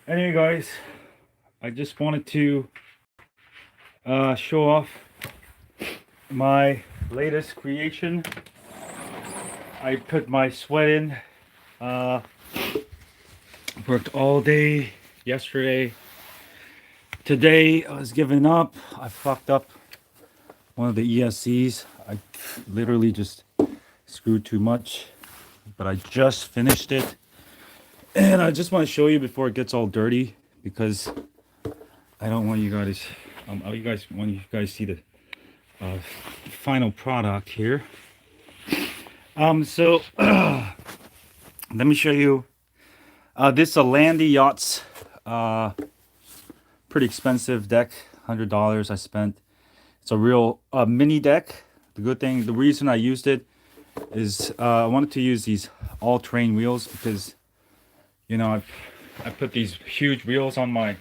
Anyway, guys, I just wanted to show off my latest creation. I put my sweat in. Uh, Worked all day yesterday. Today I was giving up. I fucked up one of the ESCs. I literally just screwed too much, but I just finished it. And I just want to show you before it gets all dirty, because I don't want you guys, you guys see the final product here. So let me show you. This is a Landy Yachts, pretty expensive deck, $100 I spent. It's a real mini deck. The reason I used it is I wanted to use these all-terrain wheels because, you know, I put these huge wheels on my.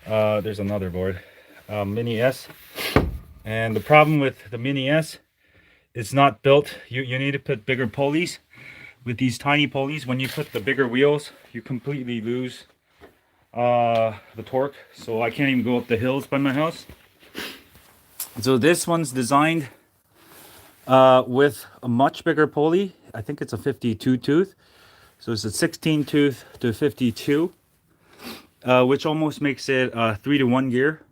There's another board, Mini S, and the problem with the Mini S, it's not built. You need to put bigger pulleys. With these tiny pulleys, when you put the bigger wheels, you completely lose the torque. So I can't even go up the hills by my house. So this one's designed with a much bigger pulley. I think it's a 52 tooth. So it's a 16 tooth to 52, which almost makes it 3-to-1 gear,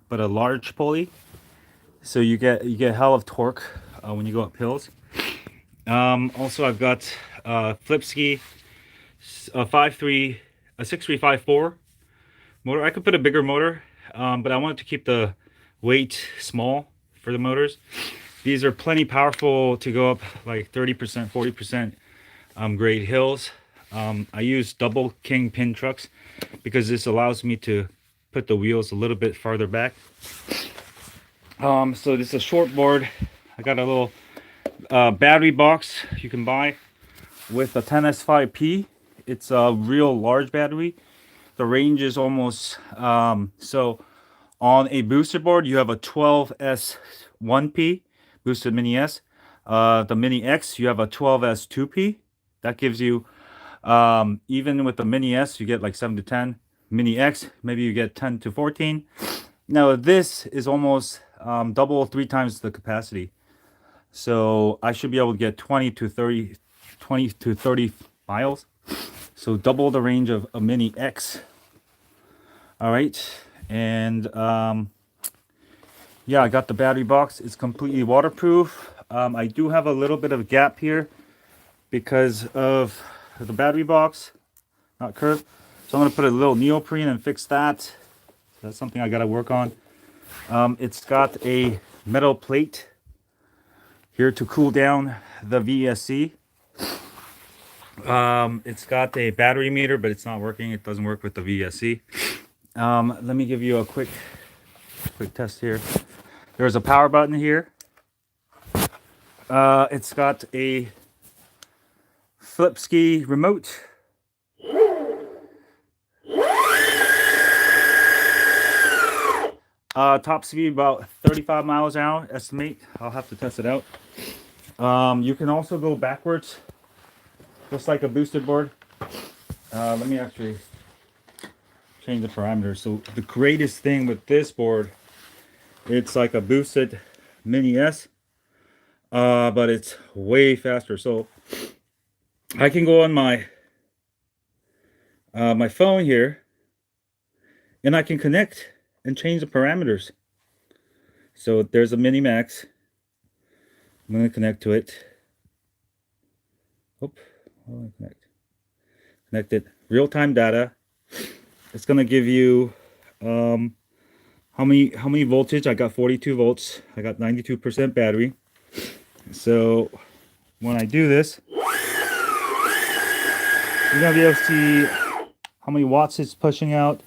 but a large pulley. So you get hell of torque when you go up hills. Also, I've got flip ski, a 6354 motor. I could put a bigger motor, but I wanted to keep the weight small for the motors. These are plenty powerful to go up like 30%, 40% grade hills. I use double king pin trucks because this allows me to put the wheels a little bit farther back. So this is a short board. I got a little battery box you can buy with a 10S5P. It's a real large battery. The range is almost so on a booster board you have a 12S1P boosted Mini S. The Mini X, you have a 12S2P. That gives you even with the Mini S you get like 7 to 10. Mini X, maybe you get 10 to 14. Now this is almost double, 3 times the capacity. So I should be able to get 20 to 30 miles. So double the range of a Mini X. All right. And yeah, I got the battery box. It's completely waterproof. I do have a little bit of a gap here because of the battery box, not curved. So I'm going to put a little neoprene and fix that. That's something I got to work on. It's got a metal plate here to cool down the VSC. It's got a battery meter, but it's not working. It doesn't work with the VSC. Let me give you a quick test here. There's a power button here. It's got a flip ski remote. Top speed about 35 miles an hour, estimate. I'll have to test it out. You can also go backwards, just like a boosted board. Let me actually change the parameters. So the greatest thing with this board, it's like a boosted Mini S, but it's way faster. So I can go on my my phone here, and I can connect and change the parameters. So there's a Mini Max. I'm going to connect to it. How do I connect it? Real-time data. It's going to give you how many voltage. I got 42 volts. I got 92% battery. So when I do this, you're going to be able to see how many watts it's pushing out,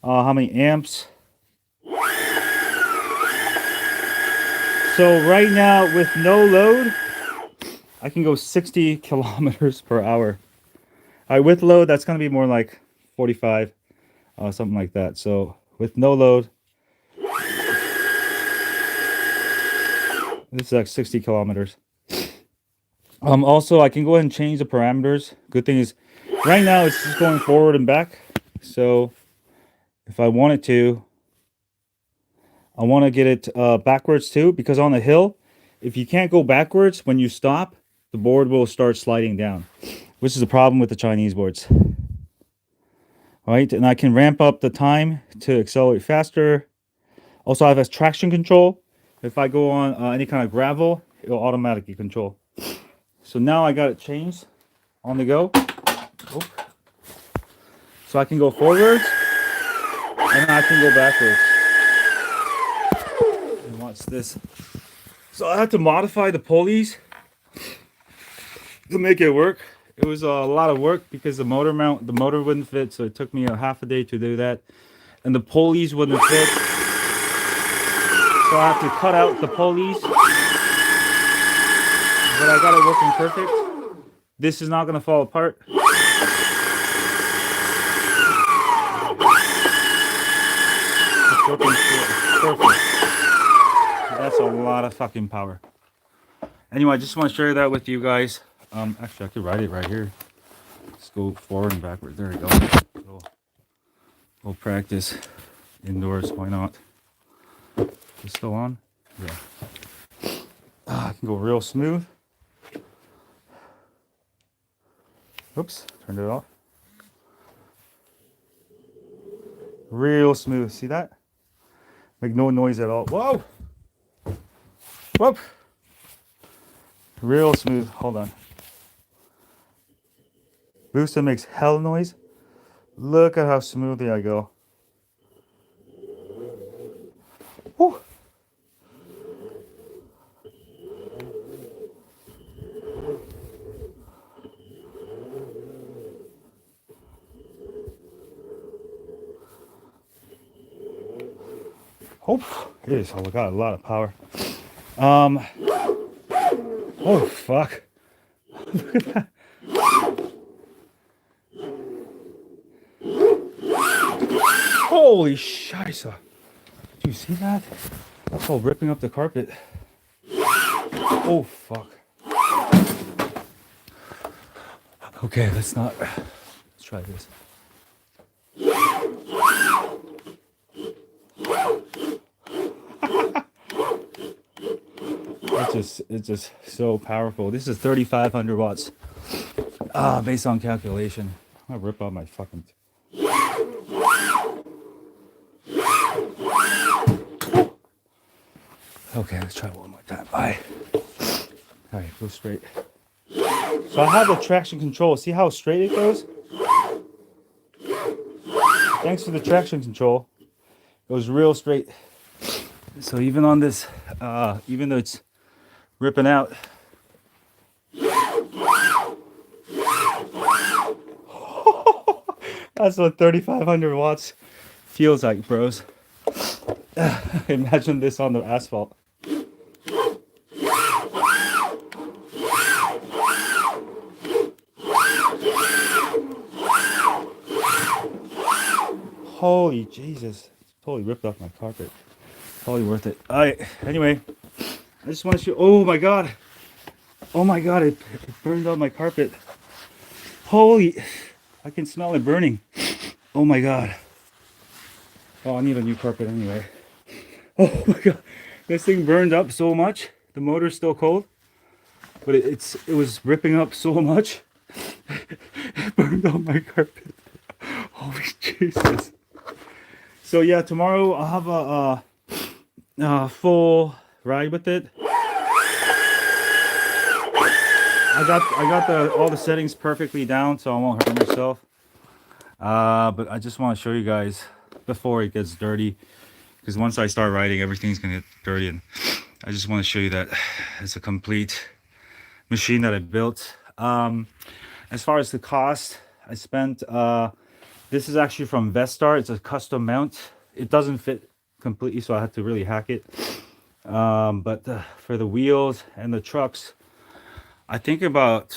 how many amps. So right now with no load, I can go 60 kilometers per hour. With load, that's going to be more like 45, something like that. So with no load, this is like 60 kilometers. Also, I can go ahead and change the parameters. Good thing is, right now it's just going forward and back. So if I wanted to, I want to get it backwards too, because on the hill, if you can't go backwards, when you stop, the board will start sliding down, which is the problem with the Chinese boards. All right, and I can ramp up the time to accelerate faster. Also, I have a traction control. If I go on any kind of gravel, it'll automatically control. So now I got it changed on the go. Oop. So I can go forwards and I can go backwards. And watch this. So I had to modify the pulleys to make it work. It was a lot of work because the motor wouldn't fit, so it took me a half a day to do that. And the pulleys wouldn't fit. So I have to cut out the pulleys. But I got it working perfect. This is not going to fall apart. It's working perfect. That's a lot of fucking power. Anyway, I just want to share that with you guys. Actually, I could ride it right here. Let's go forward and backward. There we go. We'll practice indoors. Why not? It's still on? Yeah. I can go real smooth. Oops, turned it off. Real smooth. See that? Make no noise at all. Whoa! Whoop! Real smooth. Hold on. Booster makes hell noise. Look at how smoothly I go. Whew. Oh, it is. Oh, got a lot of power. Oh, fuck. Look at that. Holy scheisse. Do you see that? That's all ripping up the carpet. Oh, fuck. Okay, let's try this. It's just so powerful. This is 3,500 watts. Based on calculation. I'm gonna rip out my fucking. Okay, let's try one more time. Bye. All right, go straight. So I have the traction control. See how straight it goes? Thanks to the traction control, it goes real straight. So even on this, even though it's ripping out, that's what 3,500 watts feels like, bros. Imagine this on the asphalt. Holy Jesus. Totally ripped off my carpet. Totally worth it. Alright, anyway. I just want to show. Oh my god. Oh my god, it burned out my carpet. Holy. I can smell it burning. Oh my god. Oh, I need a new carpet anyway. Oh my god. This thing burned up so much. The motor's still cold. But it was ripping up so much. It burned out my carpet. Holy Jesus. So yeah, tomorrow I'll have a full ride with it. I got all the settings perfectly down, so I won't hurt myself. But I just want to show you guys before it gets dirty, because once I start riding, everything's gonna get dirty, and I just want to show you that it's a complete machine that I built. As far as the cost, I spent. This is actually from Vestar. It's a custom mount. It doesn't fit completely, so I had to really hack it. But for the wheels and the trucks, I think it was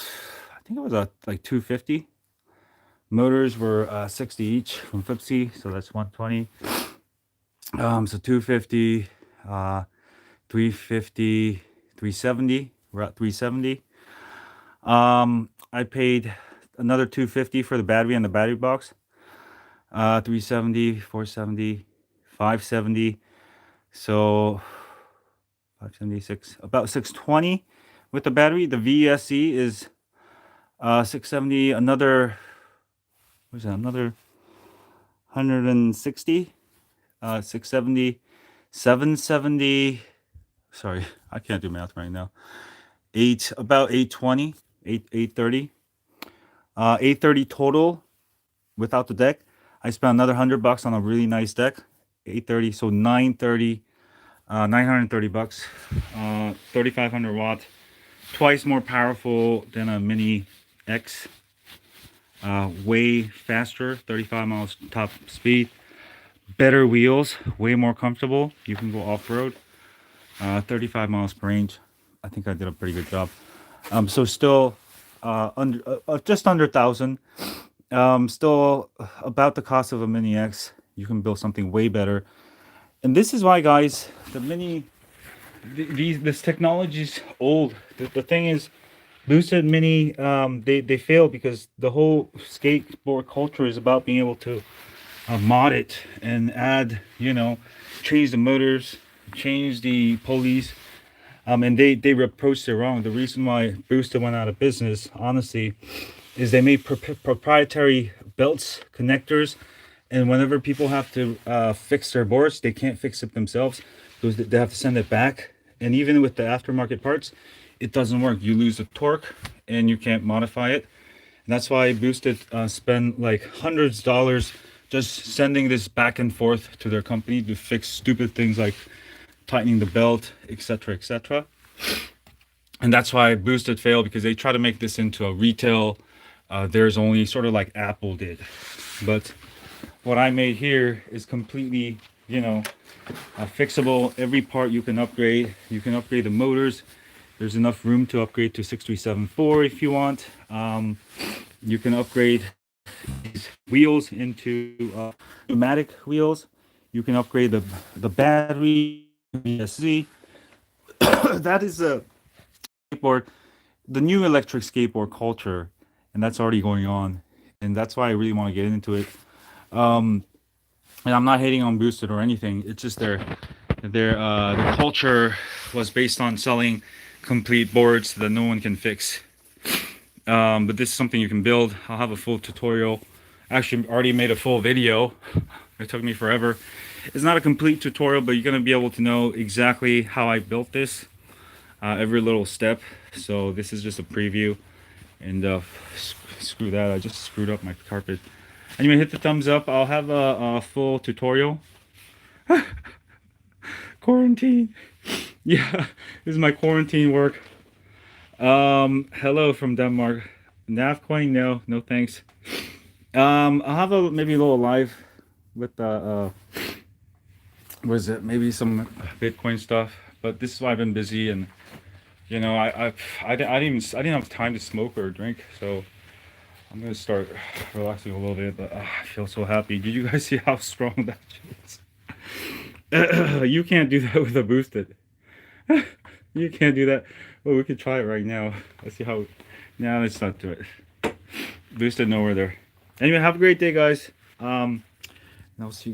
like 250. Motors were 60 each from Flipsy, so that's 120. So 250, 350, 370. We're at 370. I paid another 250 for the battery and the battery box. 370, 470, 570. So 576, about 620 with the battery. The VSE is 670, another, what is that, another 160, 670, 770. Sorry, I can't do math right now. About 820, 830. 830 total without the deck. I spent another $100 on a really nice deck. 830, so 930, 930 bucks. 3500 watt, twice more powerful than a Mini X. Way faster, 35 miles top speed. Better wheels, way more comfortable. You can go off-road. 35 miles per range. I think I did a pretty good job. So still just under 1,000. Still about the cost of a Mini X. You can build something way better. And this is why, guys, the Mini, this technology is old. The thing is, boosted Mini, they fail because the whole skateboard culture is about being able to mod it and add, change the motors, change the pulleys. And they approached it wrong. The reason why Boosted went out of business, honestly, is they made proprietary belts, connectors, and whenever people have to fix their boards, they can't fix it themselves because they have to send it back. And even with the aftermarket parts, it doesn't work. You lose the torque and you can't modify it. And that's why Boosted spend like hundreds of dollars just sending this back and forth to their company to fix stupid things like tightening the belt, etc., etc. And that's why Boosted failed, because they try to make this into a retail. There's only sort of like Apple did. But what I made here is completely, fixable. Every part you can upgrade. You can upgrade the motors. There's enough room to upgrade to 6374 if you want. You can upgrade these wheels into pneumatic wheels. You can upgrade the battery. VSZ. That is a skateboard, the new electric skateboard culture, and that's already going on. And that's why I really want to get into it. And I'm not hating on Boosted or anything. It's just the culture was based on selling complete boards that no one can fix. But this is something you can build. I'll have a full tutorial. Actually, already made a full video. It took me forever. It's not a complete tutorial, but you're going to be able to know exactly how I built this. Every little step. So this is just a preview. And screw that, I just screwed up my carpet. Anyway, hit the thumbs up. I'll have a full tutorial. Quarantine. Yeah, this is my quarantine work. Hello from Denmark. Navcoin, no thanks. I'll have maybe a little live with what is it? Maybe some Bitcoin stuff. But this is why I've been busy, and I didn't have time to smoke or drink, so I'm gonna start relaxing a little bit. But I feel so happy. Did you guys see how strong that is? You can't do that with a Boosted. You can't do that. Well, we could try it right now. Let's see how. Now let's not do it. Boosted nowhere there. Anyway, have a great day, guys. And I'll see you guys.